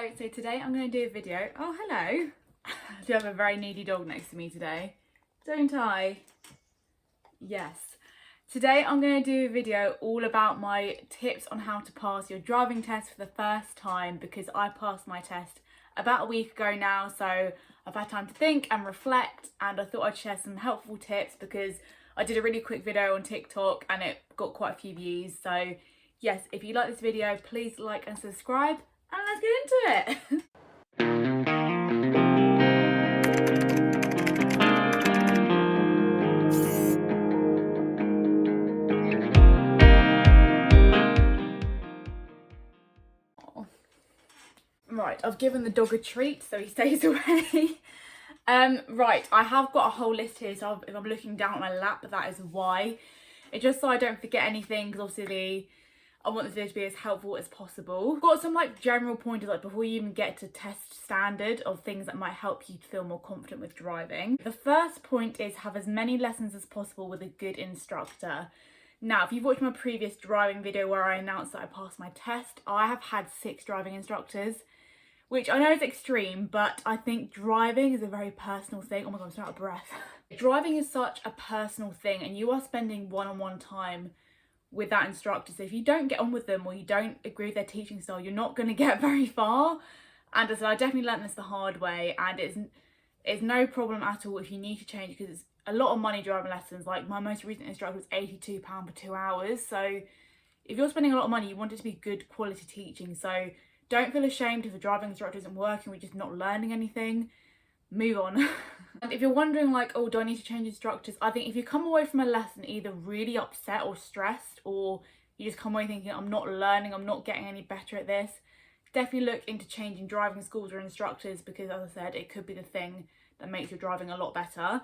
Hello, so today I'm going to do a video. Oh, hello. I do have a very needy dog next to me today, don't I? Yes. Today I'm going to do a video all about my tips on how to pass your driving test for the first time, because I passed my test about a week ago now, so I've had time to think and reflect, and I thought I'd share some helpful tips because I did a really quick video on TikTok and it got quite a few views. So yes, if you like this video, please like and subscribe, and let's get into it. Right, I've given the dog a treat so he stays away. Right, I have got a whole list here, so if I'm looking down at my lap, that is why. It's just so I don't forget anything, because obviously I want this video to be as helpful as possible. I've got some like general pointers, like before you even get to test standard, of things that might help you to feel more confident with driving. The first point is have as many lessons as possible with a good instructor. Now, if you've watched my previous driving video where I announced that I passed my test, I have had 6 driving instructors, which I know is extreme, but I think driving is a very personal thing. Oh my God, I'm so out of breath. Driving is such a personal thing, and you are spending one-on-one time with that instructor. So if you don't get on with them, or you don't agree with their teaching style, you're not going to get very far. And as I said, I definitely learned this the hard way, and it's no problem at all if you need to change, because it's a lot of money driving lessons. Like my most recent instructor was £82 for 2 hours. So if you're spending a lot of money, you want it to be good quality teaching. So don't feel ashamed if a driving instructor isn't working, we're just not learning anything. Move on. And if you're wondering like, oh, do I need to change instructors? I think if you come away from a lesson either really upset or stressed, or you just come away thinking, I'm not learning, I'm not getting any better at this, definitely look into changing driving schools or instructors, because as I said, it could be the thing that makes your driving a lot better.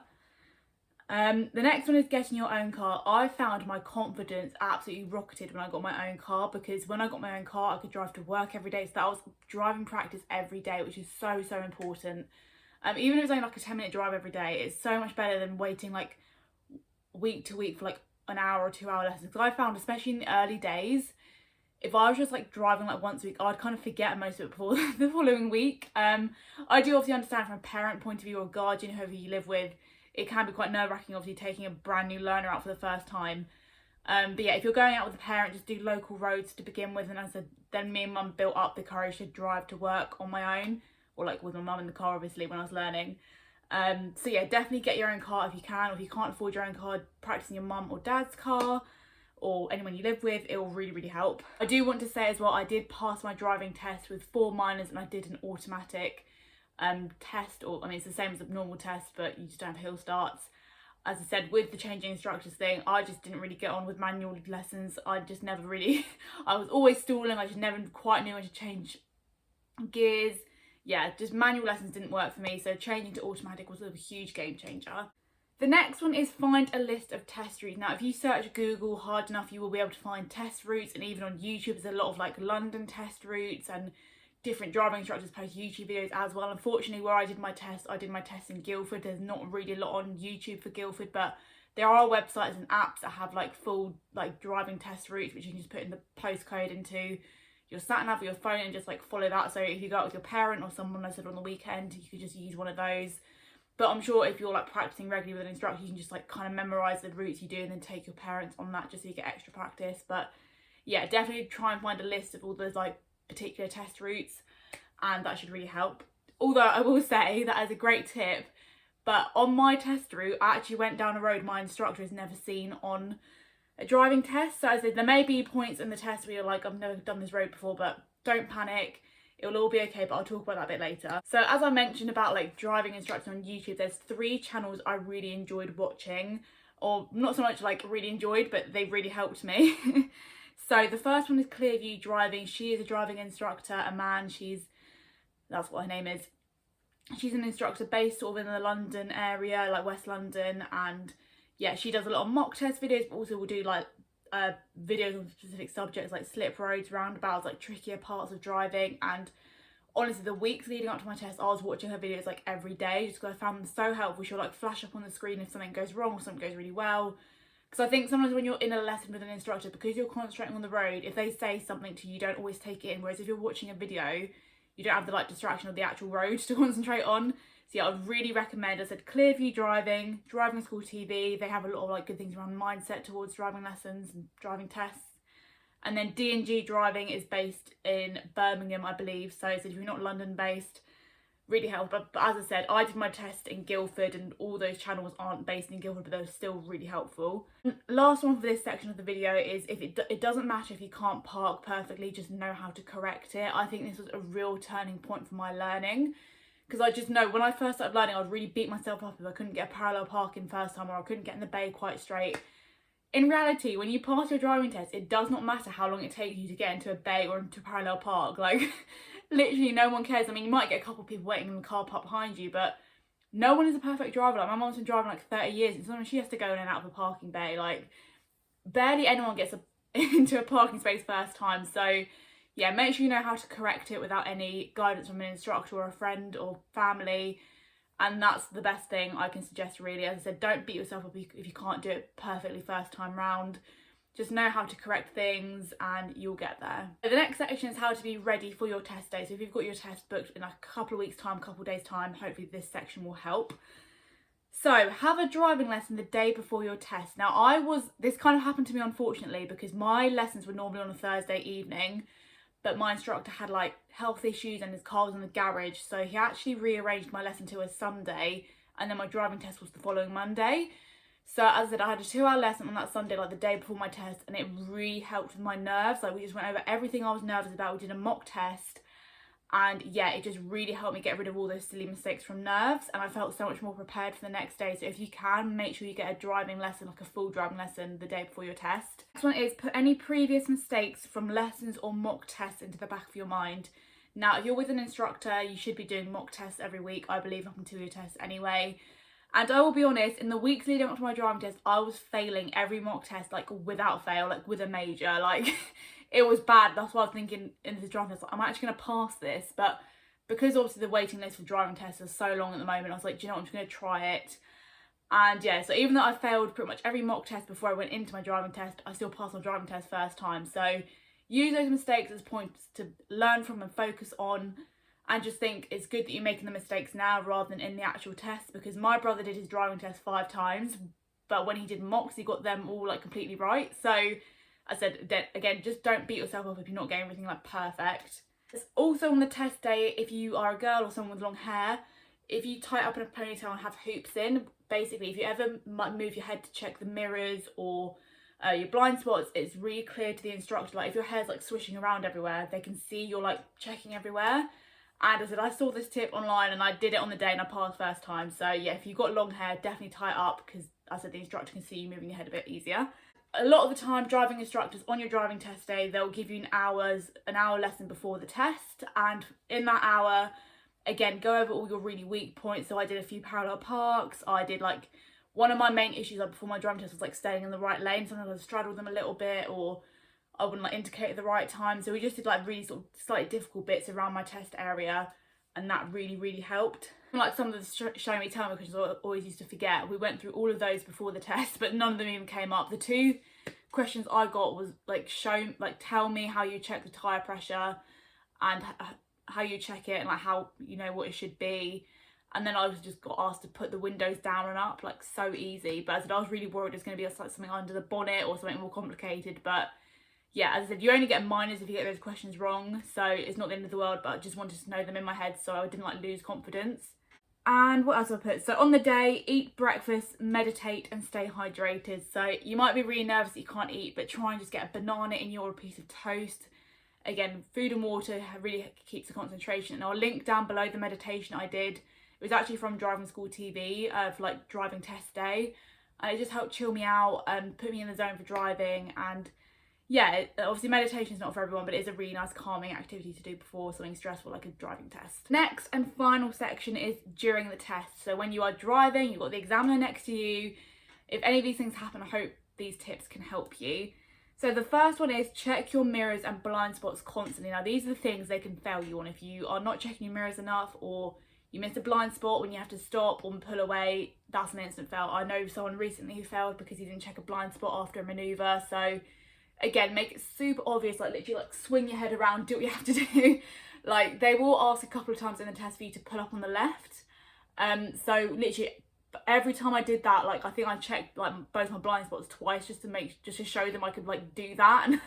The next one is getting your own car. I found my confidence absolutely rocketed when I got my own car, because when I got my own car, I could drive to work every day. So that was driving practice every day, which is so important. Even if it's only like a 10-minute drive every day, it's so much better than waiting like week to week for like an hour or 2 hour lessons. Because I found, especially in the early days, if I was just like driving like once a week, I'd kind of forget most of it before the following week. I do obviously understand from a parent point of view, or guardian, whoever you live with, it can be quite nerve-wracking obviously taking a brand new learner out for the first time. But yeah, if you're going out with a parent, just do local roads to begin with, and as I said, then me and mum built up the courage to drive to work on my own, or like with my mum in the car obviously when I was learning. So yeah, definitely get your own car if you can, or if you can't afford your own car, practice in your mum or dad's car, or anyone you live with. It will really help. I do want to say as well, I did pass my driving test with 4 minors, and I did an automatic test, or I mean it's the same as a normal test, but you just don't have hill starts. As I said, with the changing instructors thing, I just didn't really get on with manual lessons. I just never really I was always stalling. I just never quite knew how to change gears. Yeah, just manual lessons didn't work for me, so changing to automatic was a huge game changer. The next one is find a list of test routes. Now if you search Google hard enough, you will be able to find test routes, and even on YouTube there's a lot of like London test routes, and different driving instructors post YouTube videos as well. Unfortunately, where I did my test in Guildford. There's not really a lot on YouTube for Guildford, but there are websites and apps that have like full like driving test routes, which you can just put in the postcode into your sat nav or your phone and just like follow that. So if you go out with your parent or someone, I said on the weekend, you could just use one of those. But I'm sure if you're like practicing regularly with an instructor, you can just like kind of memorize the routes you do and then take your parents on that, just so you get extra practice. But yeah, definitely try and find a list of all those like particular test routes, and that should really help. Although I will say that as a great tip, but on my test route I actually went down a road my instructor has never seen on a driving test. So as I said, there may be points in the test where you're like, I've never done this road before, but don't panic, it'll all be okay. But I'll talk about that a bit later. So as I mentioned about like driving instructors on YouTube, there's 3 channels I really enjoyed watching, or not so much like really enjoyed, but they really helped me. So the first one is Clearview Driving. She is a driving instructor, a man. That's what her name is. She's an instructor based sort of in the London area, like West London, and yeah, she does a lot of mock test videos, but also will do like videos on specific subjects like slip roads, roundabouts, like trickier parts of driving. And honestly, the weeks leading up to my test, I was watching her videos like every day, just because I found them so helpful. She'll like flash up on the screen if something goes wrong or something goes really well. Because I think sometimes when you're in a lesson with an instructor, because you're concentrating on the road, if they say something to you, you don't always take it in. Whereas if you're watching a video, you don't have the like distraction of the actual road to concentrate on. So yeah, I would really recommend, I said, Clearview Driving, Driving School TV. They have a lot of like good things around mindset towards driving lessons and driving tests. And then D&G Driving is based in Birmingham, I believe. So if you're not London based, really helped. But as I said, I did my test in Guildford, and all those channels aren't based in Guildford, but they're still really helpful. Last one for this section of the video is, if it doesn't matter if you can't park perfectly, just know how to correct it. I think this was a real turning point for my learning, because I just know when I first started learning, I would really beat myself up if I couldn't get a parallel parking first time, or I couldn't get in the bay quite straight. In reality, when you pass your driving test, it does not matter how long it takes you to get into a bay or into a parallel park. Like, literally no one cares. I mean, you might get a couple of people waiting in the car park behind you, but no one is a perfect driver. Like, my mum's been driving like 30 years, and sometimes she has to go in and out of a parking bay. Like, barely anyone gets into a parking space first time. So yeah, make sure you know how to correct it without any guidance from an instructor or a friend or family. And that's the best thing I can suggest, really. As I said, don't beat yourself up if you can't do it perfectly first time round. Just know how to correct things and you'll get there. So the next section is how to be ready for your test day. So if you've got your test booked in a couple of weeks time, couple of days time, hopefully this section will help. So have a driving lesson the day before your test. Now this kind of happened to me unfortunately, because my lessons were normally on a Thursday evening, but my instructor had like health issues and his car was in the garage, so he actually rearranged my lesson to a Sunday, and then my driving test was the following Monday. So as I said, I had a 2-hour lesson on that Sunday, like the day before my test, and it really helped with my nerves. Like, we just went over everything I was nervous about. We did a mock test, and yeah, it just really helped me get rid of all those silly mistakes from nerves, and I felt so much more prepared for the next day. So if you can, make sure you get a driving lesson, like a full driving lesson, the day before your test. Next one is, put any previous mistakes from lessons or mock tests into the back of your mind. Now, if you're with an instructor, you should be doing mock tests every week, I believe, up until your test anyway. And I will be honest, in the weeks leading up to my driving test, I was failing every mock test, like without fail, like with a major, like it was bad. That's why I was thinking in the driving test, like, I'm actually going to pass this. But because obviously the waiting list for driving tests is so long at the moment, I was like, do you know what, I'm just going to try it. And yeah, so even though I failed pretty much every mock test before I went into my driving test, I still passed my driving test first time. So use those mistakes as points to learn from and focus on, and just think it's good that you're making the mistakes now rather than in the actual test, because my brother did his driving test 5 times, but when he did mocks, he got them all like completely right. So I said, again, just don't beat yourself up if you're not getting everything like perfect. It's also on the test day, if you are a girl or someone with long hair, if you tie it up in a ponytail and have hoops in, basically if you ever might move your head to check the mirrors or your blind spots, it's really clear to the instructor, like if your hair's like swishing around everywhere, they can see you're like checking everywhere. And I said, I saw this tip online and I did it on the day and I passed first time. So yeah, if you've got long hair, definitely tie it up, because I said the instructor can see you moving your head a bit easier. A lot of the time, driving instructors on your driving test day, they'll give you an hour lesson before the test, and in that hour, again, go over all your really weak points. So I did a few parallel parks. I did like, one of my main issues like before my driving test was like staying in the right lane. Sometimes I'd straddle them a little bit, or I wouldn't like indicate at the right time. So we just did like really sort of slightly difficult bits around my test area, and that really helped. Like some of the show me tell me, because I always used to forget, we went through all of those before the test, but none of them even came up. The 2 questions I got was like, tell me how you check the tyre pressure and how you check it, and like how you know what it should be. And then I was just got asked to put the windows down and up, like so easy. But as I said, I was really worried it's going to be like something under the bonnet or something more complicated. But yeah, as I said, you only get minors if you get those questions wrong, so it's not the end of the world, but I just wanted to know them in my head so I didn't like lose confidence. And what else have I put? So on the day, eat breakfast, meditate and stay hydrated. So you might be really nervous that you can't eat, but try and just get a banana in you or a piece of toast. Again, food and water really keeps the concentration. And I'll link down below the meditation I did. It was actually from Driving School TV for like driving test day. And it just helped chill me out and put me in the zone for driving. And yeah, obviously meditation is not for everyone, but it is a really nice calming activity to do before something stressful like a driving test. Next and final section is during the test. So when you are driving, you've got the examiner next to you. If any of these things happen, I hope these tips can help you. So the first one is check your mirrors and blind spots constantly. Now these are the things they can fail you on. If you are not checking your mirrors enough, or you miss a blind spot when you have to stop or pull away, that's an instant fail. I know someone recently who failed because he didn't check a blind spot after a manoeuvre. So again, make it super obvious, like literally like swing your head around, do what you have to do. Like, they will ask a couple of times in the test for you to pull up on the left. So literally every time I did that, like, I think I checked like both my blind spots twice just to show them I could like do that, and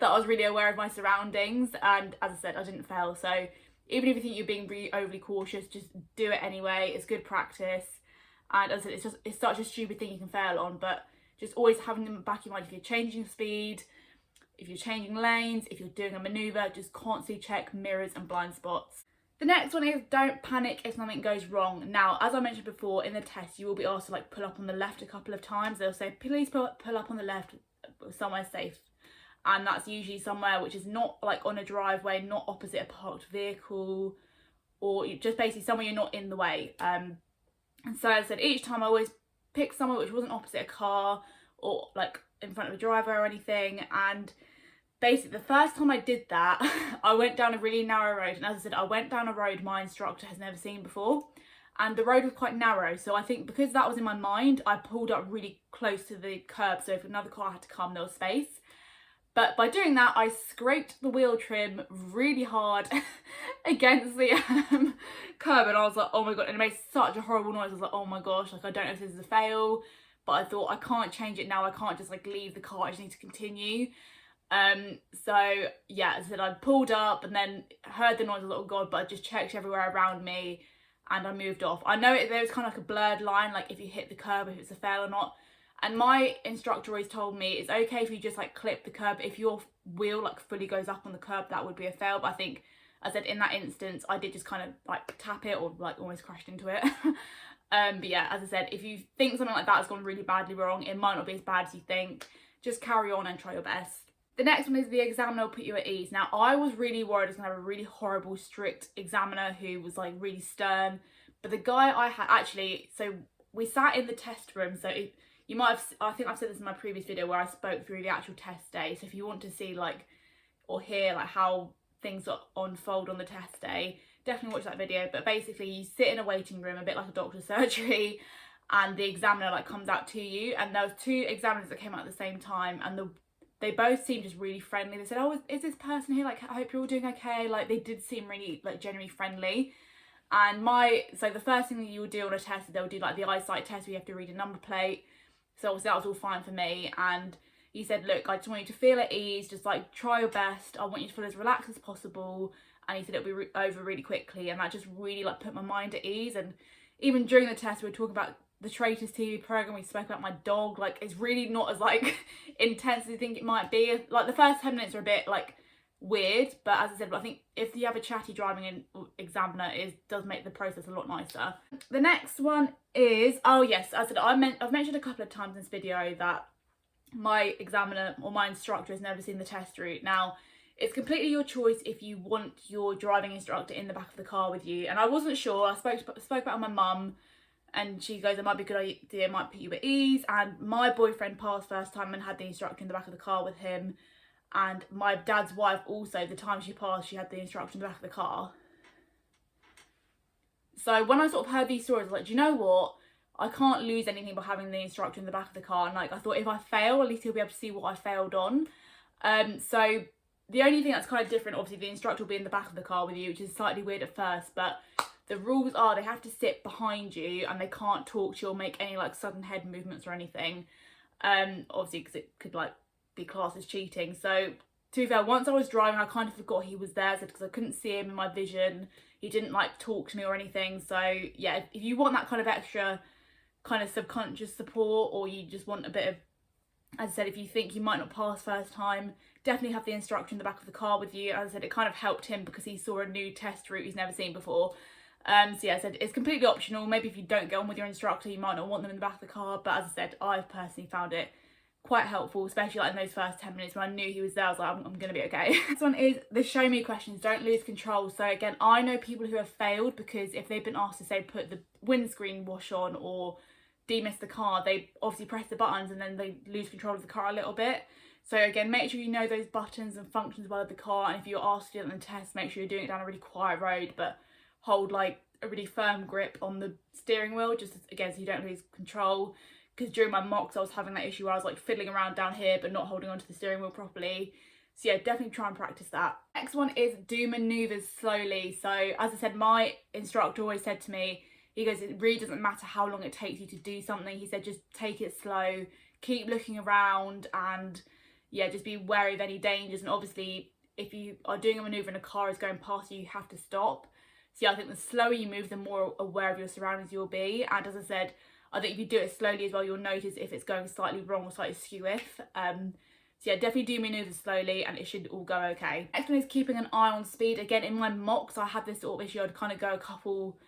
that I was really aware of my surroundings. And as I said, I didn't fail. So even if you think you're being really overly cautious, just do it anyway. It's good practice. And as I said, it's such a stupid thing you can fail on, but just always having them back in mind if you're changing speed, if you're changing lanes, if you're doing a manoeuvre, just constantly check mirrors and blind spots. The next one is don't panic if something goes wrong. Now, as I mentioned before, in the test, you will be asked to like pull up on the left a couple of times. They'll say, please pull up on the left somewhere safe. And that's usually somewhere which is not like on a driveway, not opposite a parked vehicle, or just basically somewhere you're not in the way. And so as I said, each time I always picked somewhere which wasn't opposite a car or like in front of a driveway or anything. And basically the first time I did that, I went down a really narrow road, and as I said, I went down a road my instructor has never seen before, and the road was quite narrow. So I think because that was in my mind, I pulled up really close to the curb, so if another car had to come, there was space. But by doing that, I scraped the wheel trim really hard against the curb, and I was like, oh my god, and it made such a horrible noise. I was like, oh my gosh, like I don't know if this is a fail, but I thought I can't change it now. I can't just like leave the car, I just need to continue. So yeah, as I said, I pulled up and then heard the noise, I was like, oh god, but I just checked everywhere around me and I moved off. I know there was kind of like a blurred line, like if you hit the curb, if it's a fail or not. And my instructor always told me it's okay if you just like clip the curb. If your wheel like fully goes up on the curb, that would be a fail. But I think, as I said, in that instance, I did just kind of like tap it or like almost crashed into it. But yeah, as I said, if you think something like that has gone really badly wrong, it might not be as bad as you think. Just carry on and try your best. The next one is the examiner will put you at ease. Now, I was really worried I was going to have a really horrible, strict examiner who was like really stern. But the guy I had actually, so we sat in the test room. So you might have, I think I've said this in my previous video where I spoke through the actual test day. So if you want to see like, or hear like how things unfold on the test day, definitely watch that video. But basically you sit in a waiting room, a bit like a doctor's surgery, and the examiner like comes out to you. And there was two examiners that came out at the same time, and they both seemed just really friendly. They said, oh, is this person here? Like, I hope you're all doing okay. Like, they did seem really like genuinely friendly. And so the first thing that you would do on a test is they'll do like the eyesight test where you have to read a number plate. So obviously that was all fine for me. And he said, look, I just want you to feel at ease, just like try your best. I want you to feel as relaxed as possible. And he said it'll be over really quickly. And that just really like put my mind at ease. And even during the test, we were talking about the Traitors TV program, we spoke about my dog. Like, it's really not as like intense as you think it might be. Like the first 10 minutes are a bit like weird, but as I said, I think if you have a chatty driving examiner, it does make the process a lot nicer. The next one is, oh yes, as I said, I've mentioned a couple of times in this video that my examiner or my instructor has never seen the test route. Now, it's completely your choice if you want your driving instructor in the back of the car with you. And I wasn't sure. I spoke about it with my mum, and she goes, it might be a good idea, it might put you at ease. And my boyfriend passed first time and had the instructor in the back of the car with him. And my dad's wife also, the time she passed, she had the instructor in the back of the car. So when I sort of heard these stories, I was like, do you know what? I can't lose anything by having the instructor in the back of the car. And like, I thought if I fail, at least he'll be able to see what I failed on. So the only thing that's kind of different, obviously the instructor will be in the back of the car with you, which is slightly weird at first, but the rules are they have to sit behind you and they can't talk to you or make any like sudden head movements or anything. Obviously because it could like be classed as cheating. So to be fair, once I was driving, I kind of forgot he was there because I couldn't see him in my vision. He didn't like talk to me or anything. So yeah, if you want that kind of extra kind of subconscious support, or you just want a bit of, as I said, if you think you might not pass first time, definitely have the instructor in the back of the car with you. As I said, it kind of helped him because he saw a new test route he's never seen before. So yeah, I said it's completely optional. Maybe if you don't get on with your instructor, you might not want them in the back of the car. But as I said, I've personally found it quite helpful, especially like in those first 10 minutes when I knew he was there. I was like, I'm going to be okay. This one is the show me questions. Don't lose control. So again, I know people who have failed because if they've been asked to say put the windscreen wash on or demist the car, they obviously press the buttons and then they lose control of the car a little bit. So again, make sure you know those buttons and functions well of the car. And if you're asked to do it on the test, make sure you're doing it down a really quiet road, but hold like a really firm grip on the steering wheel, just again so you don't lose control. Because during my mocks I was having that issue where I was like fiddling around down here but not holding onto the steering wheel properly. So yeah, definitely try and practice that. Next one is do manoeuvres slowly. So as I said, my instructor always said to me, he goes, it really doesn't matter how long it takes you to do something. He said, just take it slow, keep looking around, and yeah, just be wary of any dangers. And obviously, if you are doing a manoeuvre and a car is going past you, you have to stop. So yeah, I think the slower you move, the more aware of your surroundings you'll be. And as I said, I think if you do it slowly as well, you'll notice if it's going slightly wrong or slightly skew-if. So yeah, definitely do manoeuvres slowly and it should all go okay. Next one is keeping an eye on speed. Again, in my mocks, I had this sort of issue. I'd kind of go a couple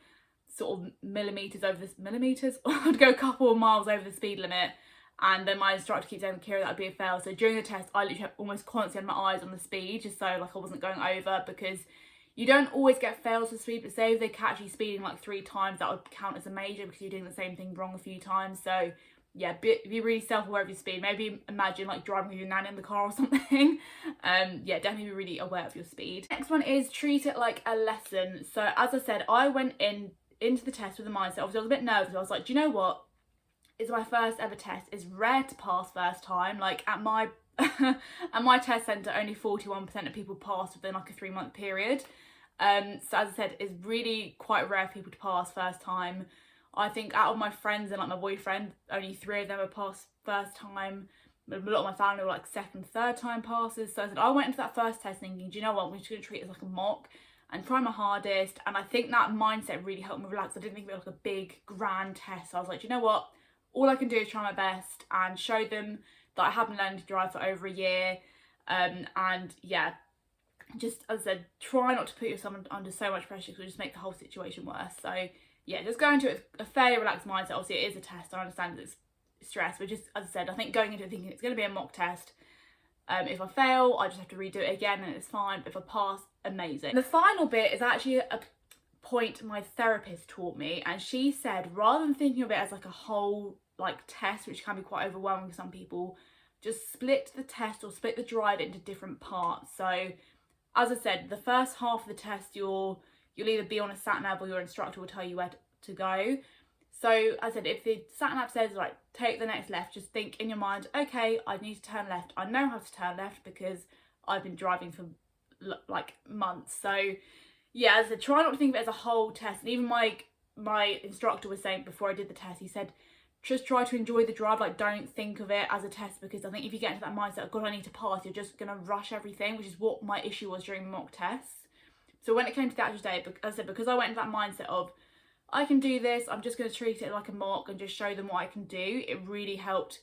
sort of millimetres over this, I'd go a couple of miles over the speed limit. And then my instructor keeps saying, Kira, that would be a fail. So during the test, I literally almost constantly had my eyes on the speed, just so like I wasn't going over, because you don't always get fails for speed, but say if they catch you speeding like 3 times, that would count as a major because you're doing the same thing wrong a few times. So yeah, be really self-aware of your speed. Maybe imagine like driving with your nan in the car or something. Yeah, definitely be really aware of your speed. Next one is treat it like a lesson. So as I said, I went into the test with a mindset. Obviously I was a bit nervous. I was like, do you know what? It's my first ever test. It's rare to pass first time. Like at my at my test centre, only 41% of people pass within like a 3-month period. So as I said, it's really quite rare for people to pass first time. I think out of my friends and like my boyfriend, only 3 of them have passed first time. A lot of my family were like 2nd, 3rd time passes. So I said, I went into that first test thinking, do you know what, we're just going to treat it as like a mock and try my hardest. And I think that mindset really helped me relax. I didn't think it was like a big grand test. So I was like, do you know what, all I can do is try my best and show them that I have been learning to drive for over a year. And yeah, just as I said, try not to put yourself under so much pressure because it will just make the whole situation worse. So yeah, just go into it with a fairly relaxed mindset. Obviously it is a test, I understand it's stress, but just as I said, I think going into it thinking it's going to be a mock test. If I fail, I just have to redo it again and it's fine. But if I pass, amazing. The final bit is actually a point my therapist taught me, and she said rather than thinking of it as like a whole like test, which can be quite overwhelming for some people, just split the test or split the drive into different parts. So as I said, the first half of the test you'll either be on a sat nav or your instructor will tell you where to go. So as I said, if the sat nav says like take the next left, just think in your mind, okay, I need to turn left. I know how to turn left because I've been driving for like months. So yeah, as I said, try not to think of it as a whole test. And even my instructor was saying before I did the test, he said just try to enjoy the drive, like don't think of it as a test, because I think if you get into that mindset of God, I need to pass, you're just gonna rush everything, which is what my issue was during mock tests. So when it came to the actual day, as I said, because I went into that mindset of I can do this, I'm just going to treat it like a mock and just show them what I can do, it really helped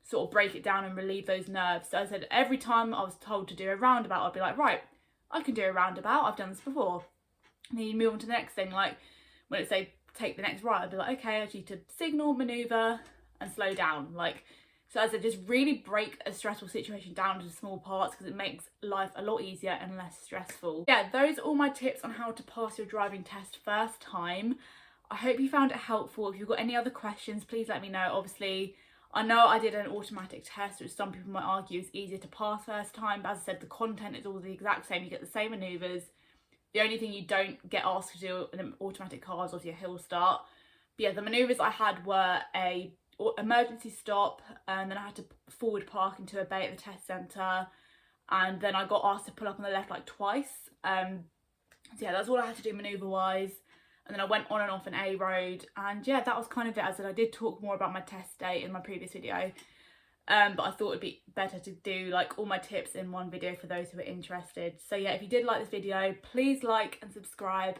sort of break it down and relieve those nerves. So I said every time I was told to do a roundabout, I'd be like, right, I can do a roundabout, I've done this before. And then you move on to the next thing, like when it say take the next right, I'd be like, okay, I need to signal, manoeuvre and slow down. Like, so as I said, just really break a stressful situation down into small parts because it makes life a lot easier and less stressful. Yeah, those are all my tips on how to pass your driving test first time. I hope you found it helpful. If you've got any other questions, please let me know. Obviously, I know I did an automatic test, which some people might argue is easier to pass first time, but as I said, the content is all the exact same. You get the same manoeuvres. The only thing you don't get asked to do in an automatic car is obviously a hill start. But yeah, the manoeuvres I had were a emergency stop, and then I had to forward park into a bay at the test centre, and then I got asked to pull up on the left like twice. So yeah, that's all I had to do manoeuvre wise. And then I went on and off an A road, and yeah, that was kind of it. As I said, I did talk more about my test day in my previous video, but I thought it'd be better to do like all my tips in one video for those who are interested. So yeah, if you did like this video, please like and subscribe,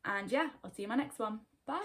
and yeah, I'll see you in my next one. Bye.